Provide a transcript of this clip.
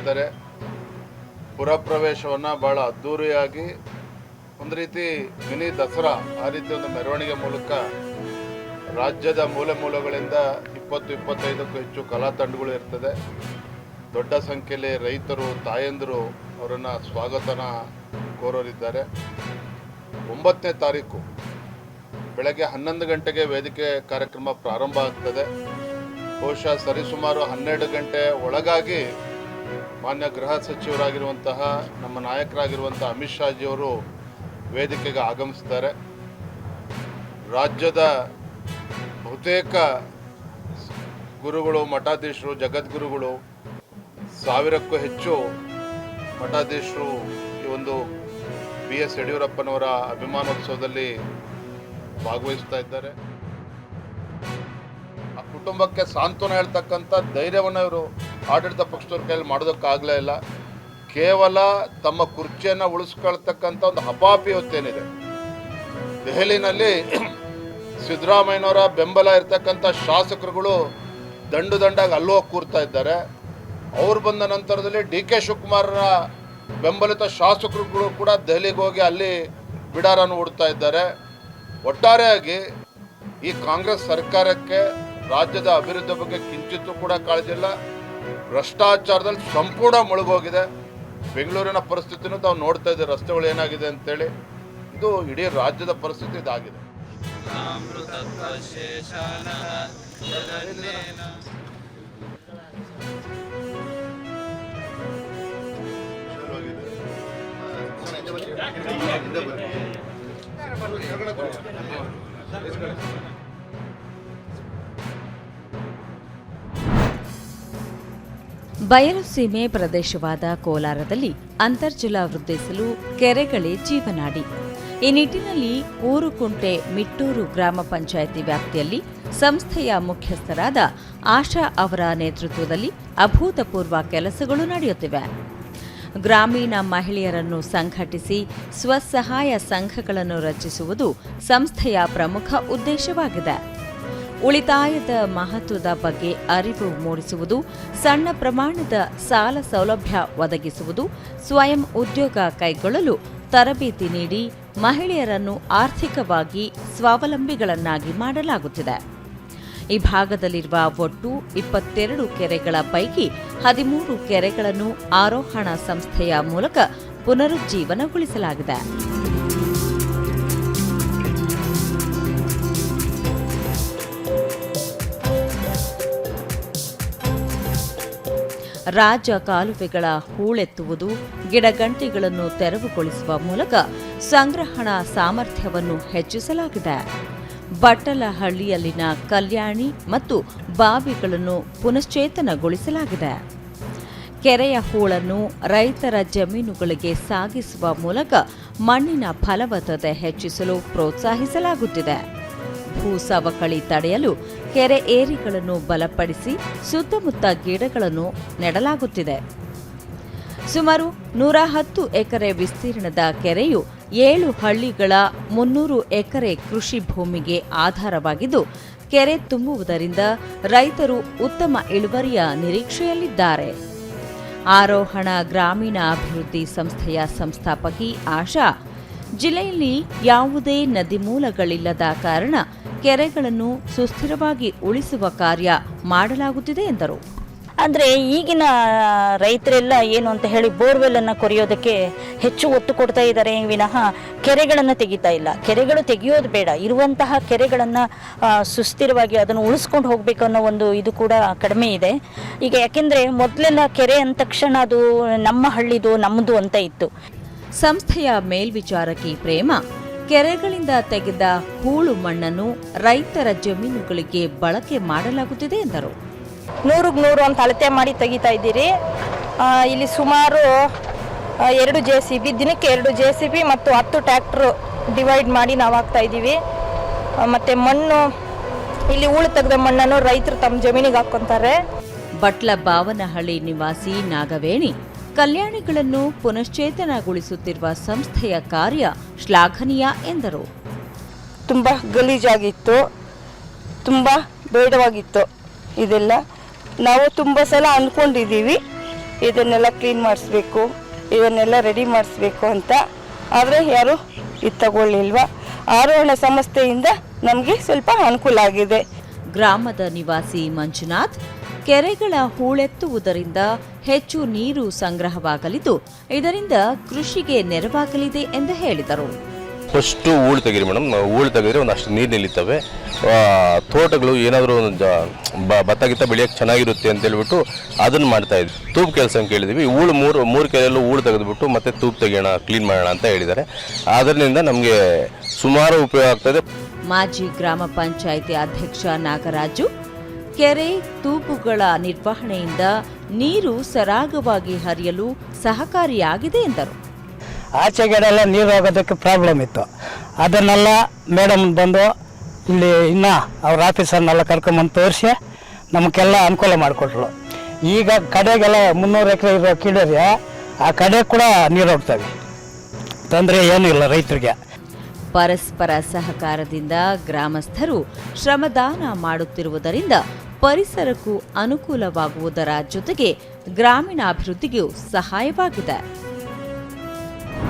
ಮಾಡ್ತಾರೆ. ಪುರಪ್ರವೇಶವನ್ನು ಭಾಳ ಅದ್ಧೂರಿಯಾಗಿ ಒಂದು ರೀತಿ ಮಿನಿ ದಸರಾ ಆ ರೀತಿ ಒಂದು ಮೆರವಣಿಗೆ ಮೂಲಕ ರಾಜ್ಯದ ಮೂಲೆ ಮೂಲೆಗಳಿಂದ 20-25ಕ್ಕೂ ಹೆಚ್ಚು ಕಲಾ ತಂಡಗಳು ಇರ್ತದೆ. ದೊಡ್ಡ ಸಂಖ್ಯೆಯಲ್ಲಿ ರೈತರು, ತಾಯಂದಿರು ಅವರನ್ನು ಸ್ವಾಗತನ ಕೋರೋರಿದ್ದಾರೆ. 9ನೇ ತಾರೀಕು ಬೆಳಗ್ಗೆ 11 ಗಂಟೆಗೆ ವೇದಿಕೆ ಕಾರ್ಯಕ್ರಮ ಪ್ರಾರಂಭ ಆಗ್ತದೆ. ಬಹುಶಃ ಸರಿಸುಮಾರು 12 ಗಂಟೆ ಒಳಗಾಗಿ ಮಾನ್ಯ ಗೃಹ ಸಚಿವರಾಗಿರುವಂತಹ ನಮ್ಮ ನಾಯಕರಾಗಿರುವಂಥ ಅಮಿತ್ ಶಾಜಿಯವರು ವೇದಿಕೆಗೆ ಆಗಮಿಸ್ತಾರೆ. ರಾಜ್ಯದ ಬಹುತೇಕ ಗುರುಗಳು, ಮಠಾಧೀಶರು, ಜಗದ್ಗುರುಗಳು, 1000ಕ್ಕೂ ಹೆಚ್ಚು ಮಠಾಧೀಶರು ಈ ಒಂದು BS ಯಡಿಯೂರಪ್ಪನವರ ಅಭಿಮಾನೋತ್ಸವದಲ್ಲಿ ಭಾಗವಹಿಸ್ತಾ ಇದ್ದಾರೆ. ಆ ಕುಟುಂಬಕ್ಕೆ ಸಾಂತ್ವನ ಹೇಳ್ತಕ್ಕಂಥ ಧೈರ್ಯವನ್ನು ಇವರು ಆಡಳಿತ ಪಕ್ಷದವ್ರ ಕೈಯಲ್ಲಿ ಮಾಡೋದಕ್ಕಾಗಲೇ ಇಲ್ಲ. ಕೇವಲ ತಮ್ಮ ಕುರ್ಚಿಯನ್ನು ಉಳಿಸ್ಕೊಳ್ತಕ್ಕಂಥ ಒಂದು ಹಪಾಪಿ ಹೊತ್ತೇನಿದೆ. ದೆಹಲಿನಲ್ಲಿ ಸಿದ್ದರಾಮಯ್ಯನವರ ಬೆಂಬಲ ಇರ್ತಕ್ಕಂಥ ಶಾಸಕರುಗಳು ದಂಡಾಗಿ ಅಲ್ಲೂ ಕೂರ್ತಾ ಇದ್ದಾರೆ. ಅವ್ರು ಬಂದ ನಂತರದಲ್ಲಿ DK ಶಿವಕುಮಾರರ ಬೆಂಬಲಿತ ಶಾಸಕರುಗಳು ಕೂಡ ದೆಹಲಿಗೆ ಹೋಗಿ ಅಲ್ಲಿ ಬಿಡಾರನ್ನು ಹೂಡ್ತಾ ಇದ್ದಾರೆ. ಒಟ್ಟಾರೆಯಾಗಿ ಈ ಕಾಂಗ್ರೆಸ್ ಸರ್ಕಾರಕ್ಕೆ ರಾಜ್ಯದ ಅಭಿವೃದ್ಧಿ ಬಗ್ಗೆ ಕಿಂಚಿತ್ತೂ ಕೂಡ ಕಾಳಜಿ ಇಲ್ಲ. ಭ್ರಷ್ಟಾಚಾರದಲ್ಲಿ ಸಂಪೂರ್ಣ ಮುಳುಗೋಗಿದೆ. ಬೆಂಗಳೂರಿನ ಪರಿಸ್ಥಿತಿನೂ ತಾವು ನೋಡ್ತಾ ಇದ್ದೀವಿ, ರಸ್ತೆಗಳು ಏನಾಗಿದೆ ಅಂತೇಳಿ. ಇದು ಇಡೀ ರಾಜ್ಯದ ಪರಿಸ್ಥಿತಿ ಇದಾಗಿದೆ. ಬಯಲು ಸೀಮೆ ಪ್ರದೇಶವಾದ ಕೋಲಾರದಲ್ಲಿ ಅಂತರ್ಜಲ ವೃದ್ಧಿಸಲು ಕೆರೆಗಳೇ ಜೀವನಾಡಿ. ಈ ನಿಟ್ಟಿನಲ್ಲಿ ಊರುಕುಂಟೆ ಮಿಟ್ಟೂರು ಗ್ರಾಮ ಪಂಚಾಯಿತಿ ವ್ಯಾಪ್ತಿಯಲ್ಲಿ ಸಂಸ್ಥೆಯ ಮುಖ್ಯಸ್ಥರಾದ ಆಶಾ ಅವರ ನೇತೃತ್ವದಲ್ಲಿ ಅಭೂತಪೂರ್ವ ಕೆಲಸಗಳು ನಡೆಯುತ್ತಿವೆ. ಗ್ರಾಮೀಣ ಮಹಿಳೆಯರನ್ನು ಸಂಘಟಿಸಿ ಸ್ವಸಹಾಯ ಸಂಘಗಳನ್ನು ರಚಿಸುವುದು ಸಂಸ್ಥೆಯ ಪ್ರಮುಖ ಉದ್ದೇಶವಾಗಿದೆ. ಉಳಿತಾಯದ ಮಹತ್ವದ ಬಗ್ಗೆ ಅರಿವು ಮೂಡಿಸುವುದು, ಸಣ್ಣ ಪ್ರಮಾಣದ ಸಾಲ ಸೌಲಭ್ಯ ಒದಗಿಸುವುದು, ಸ್ವಯಂ ಉದ್ಯೋಗ ಕೈಗೊಳ್ಳಲು ತರಬೇತಿ ನೀಡಿ ಮಹಿಳೆಯರನ್ನು ಆರ್ಥಿಕವಾಗಿ ಸ್ವಾವಲಂಬಿಗಳನ್ನಾಗಿ ಮಾಡಲಾಗುತ್ತಿದೆ. ಈ ಭಾಗದಲ್ಲಿರುವ ಒಟ್ಟು 22 ಕೆರೆಗಳ ಪೈಕಿ 13 ಕೆರೆಗಳನ್ನು ಆರೋಹಣ ಸಂಸ್ಥೆಯ ಮೂಲಕ ಪುನರುಜ್ಜೀವನಗೊಳಿಸಲಾಗಿದೆ. ರಾಜ ಕಾಲುವೆಗಳ ಹೂಳೆತ್ತುವುದು, ಗಿಡಗಂಟಿಗಳನ್ನು ತೆರವುಗೊಳಿಸುವ ಮೂಲಕ ಸಂಗ್ರಹಣಾ ಸಾಮರ್ಥ್ಯವನ್ನು ಹೆಚ್ಚಿಸಲಾಗಿದೆ. ಬಟ್ಟಲಹಳ್ಳಿಯಲ್ಲಿನ ಕಲ್ಯಾಣಿ ಮತ್ತು ಬಾವಿಗಳನ್ನು ಪುನಶ್ಚೇತನಗೊಳಿಸಲಾಗಿದೆ. ಕೆರೆಯ ಹೂಳನ್ನು ರೈತರ ಜಮೀನುಗಳಿಗೆ ಸಾಗಿಸುವ ಮೂಲಕ ಮಣ್ಣಿನ ಫಲವತ್ತತೆ ಹೆಚ್ಚಿಸಲು ಪ್ರೋತ್ಸಾಹಿಸಲಾಗುತ್ತಿದೆ. ಭೂ ಸವಕಳಿ ತಡೆಯಲು ಕೆರೆ ಏರಿಗಳನ್ನು ಬಲಪಡಿಸಿ ಸುತ್ತಮುತ್ತ ಗಿಡಗಳನ್ನು ನೆಡಲಾಗುತ್ತಿದೆ. ಸುಮಾರು 110 ಎಕರೆ ವಿಸ್ತೀರ್ಣದ ಕೆರೆಯು 7 ಹಳ್ಳಿಗಳ 300 ಎಕರೆ ಕೃಷಿ ಭೂಮಿಗೆ ಆಧಾರವಾಗಿದ್ದು, ಕೆರೆ ತುಂಬುವುದರಿಂದ ರೈತರು ಉತ್ತಮ ಇಳುವರಿಯ ನಿರೀಕ್ಷೆಯಲ್ಲಿದ್ದಾರೆ. ಆರೋಹಣ ಗ್ರಾಮೀಣ ಅಭಿವೃದ್ಧಿ ಸಂಸ್ಥೆಯ ಸಂಸ್ಥಾಪಕಿ ಆಶಾ, ಜಿಲ್ಲೆಯಲ್ಲಿ ಯಾವುದೇ ನದಿ ಮೂಲಗಳಿಲ್ಲದ ಕಾರಣ ಕೆರೆಗಳನ್ನು ಸುಸ್ಥಿರವಾಗಿ ಉಳಿಸುವ ಕಾರ್ಯ ಮಾಡಲಾಗುತ್ತಿದೆ ಎಂದರು. ಅಂದರೆ ಈಗಿನ ರೈತರೆಲ್ಲ ಏನು ಅಂತ ಹೇಳಿ ಬೋರ್ವೆಲ್ ಅನ್ನು ಕೊರೆಯೋದಕ್ಕೆ ಹೆಚ್ಚು ಒತ್ತು ಕೊಡ್ತಾ ಇದ್ದಾರೆ ವಿನಃ ಕೆರೆಗಳನ್ನು ತೆಗಿತಾ ಇಲ್ಲ. ಕೆರೆಗಳು ತೆಗೆಯೋದು ಬೇಡ, ಇರುವಂತಹ ಕೆರೆಗಳನ್ನು ಸುಸ್ಥಿರವಾಗಿ ಅದನ್ನು ಉಳಿಸ್ಕೊಂಡು ಹೋಗಬೇಕು ಅನ್ನೋ ಒಂದು ಇದು ಕೂಡ ಕಡಿಮೆ ಇದೆ ಈಗ. ಯಾಕೆಂದರೆ ಮೊದಲೆಲ್ಲ ಕೆರೆ ಅಂದ ತಕ್ಷಣ ಅದು ನಮ್ಮ ಹಳ್ಳಿದು, ನಮ್ಮದು ಅಂತ ಇತ್ತು. ಸಂಸ್ಥೆಯ ಮೇಲ್ವಿಚಾರಕಿ ಪ್ರೇಮ, ಕೆರೆಗಳಿಂದ ತೆಗೆದ ಹೂಳು ಮಣ್ಣನ್ನು ರೈತರ ಜಮೀನುಗಳಿಗೆ ಬಳಕೆ ಮಾಡಲಾಗುತ್ತಿದೆ ಎಂದರು. 100 ಅಂತ ಅಳತೆ ಮಾಡಿ ತೆಗಿತಾ ಇದ್ದೀರಿ. ಇಲ್ಲಿ ಸುಮಾರು 2 JCB, ದಿನಕ್ಕೆ 2 JCB ಮತ್ತು 10 ಟ್ರ್ಯಾಕ್ಟರ್ ಡಿವೈಡ್ ಮಾಡಿ ನಾವು ಹಾಕ್ತಾ ಇದ್ದೀವಿ. ಮತ್ತು ಮಣ್ಣು ಇಲ್ಲಿ ಹೂಳು ತೆಗೆದ ಮಣ್ಣನ್ನು ರೈತರು ತಮ್ಮ ಜಮೀನಿಗೆ ಹಾಕ್ಕೊಂತಾರೆ. ಬಟ್ಲ ಬಾವನಹಳ್ಳಿ ನಿವಾಸಿ ನಾಗವೇಣಿ, ಕಲ್ಯಾಣಿಗಳನ್ನು ಪುನಶ್ಚೇತನಗೊಳಿಸುತ್ತಿರುವ ಸಂಸ್ಥೆಯ ಕಾರ್ಯ ಶ್ಲಾಘನೀಯ ಎಂದರು. ತುಂಬ ಗಲೀಜಾಗಿತ್ತು, ತುಂಬ ಬೇಡವಾಗಿತ್ತು. ಇದೆಲ್ಲ ನಾವು ತುಂಬ ಸಲ ಅಂದ್ಕೊಂಡಿದ್ದೀವಿ, ಇದನ್ನೆಲ್ಲ ಕ್ಲೀನ್ ಮಾಡಿಸ್ಬೇಕು, ಇವನ್ನೆಲ್ಲ ರೆಡಿ ಮಾಡಿಸ್ಬೇಕು ಅಂತ. ಆದರೆ ಯಾರು ಇದು ತಗೊಳ್ಳಿಲ್ವ. ಆರೋಹಣ ಸಂಸ್ಥೆಯಿಂದ ನಮಗೆ ಸ್ವಲ್ಪ ಅನುಕೂಲ ಆಗಿದೆ. ಗ್ರಾಮದ ನಿವಾಸಿ ಮಂಜುನಾಥ್, ಕೆರೆಗಳ ಹೂಳೆತ್ತುವುದರಿಂದ ಹೆಚ್ಚು ನೀರು ಸಂಗ್ರಹವಾಗಲಿದ್ದು ಇದರಿಂದ ಕೃಷಿಗೆ ನೆರವಾಗಲಿದೆ ಎಂದು ಹೇಳಿದರು. ಫಸ್ಟು ಹೂಳು ತೆಗೀರಿ ಮೇಡಮ್, ಹೂಳು ತೆಗೆದ್ರೆ ಒಂದಷ್ಟು ನೀರು ನಿಲ್ಲುತ್ತವೆ. ತೋಟಗಳು ಏನಾದರೂ ಭತ್ತ ಗಿತ್ತ ಬೆಳೆಯೋಕ್ಕೆ ಚೆನ್ನಾಗಿರುತ್ತೆ ಅಂತ ಹೇಳ್ಬಿಟ್ಟು ಅದನ್ನು ಮಾಡ್ತಾಯಿದ್ವಿ. ತೂಪು ಕೆಲಸ ಅಂತ ಕೇಳಿದ್ವಿ. ಹೂಳು ಮೂರು ಕೆರೆಯಲ್ಲೂ ಹೂಳು ತೆಗೆದುಬಿಟ್ಟು ಮತ್ತೆ ತೂಪು ತೆಗಿಯೋಣ, ಕ್ಲೀನ್ ಮಾಡೋಣ ಅಂತ ಹೇಳಿದ್ದಾರೆ. ಅದರಿಂದ ನಮಗೆ ಸುಮಾರು ಉಪಯೋಗ ಆಗ್ತದೆ. ಮಾಜಿ ಗ್ರಾಮ ಪಂಚಾಯಿತಿ ಅಧ್ಯಕ್ಷ ನಾಗರಾಜು, ಕೆರೆ ತೂಪುಗಳ ನಿರ್ವಹಣೆಯಿಂದ ನೀರು ಸರಾಗವಾಗಿ ಹರಿಯಲು ಸಹಕಾರಿಯಾಗಿದೆ ಎಂದರು. ಆಚೆಗಡೆಲ್ಲ ನೀರು ಹೋಗೋದಕ್ಕೆ ಪ್ರಾಬ್ಲಮ್ ಇತ್ತು. ಅದನ್ನೆಲ್ಲ ಮೇಡಮ್ ಬಂದು ಇಲ್ಲಿ ಇನ್ನು ಅವ್ರ ಆಫೀಸರ್ನೆಲ್ಲ ಕರ್ಕೊಂಬಂದು ತೋರಿಸಿ ನಮಗೆಲ್ಲ ಅನುಕೂಲ ಮಾಡಿಕೊಟ್ರು. ಈಗ ಕಡೆಗೆಲ್ಲ 300 ಎಕರೆ ಇರೋ ಕೀಳರಿಯ ಆ ಕಡೆ ಕೂಡ ನೀರು ಹೋಗ್ತವೆ, ತೊಂದರೆ ಏನೂ ಇಲ್ಲ ರೈತರಿಗೆ. ಪರಸ್ಪರ ಸಹಕಾರದಿಂದ ಗ್ರಾಮಸ್ಥರು ಶ್ರಮದಾನ ಮಾಡುತ್ತಿರುವುದರಿಂದ ಪರಿಸರಕ್ಕೂ ಅನುಕೂಲವಾಗುವುದರ ಜೊತೆಗೆ ಗ್ರಾಮೀಣಾಭಿವೃದ್ಧಿಗೂ ಸಹಾಯವಾಗಿದೆ.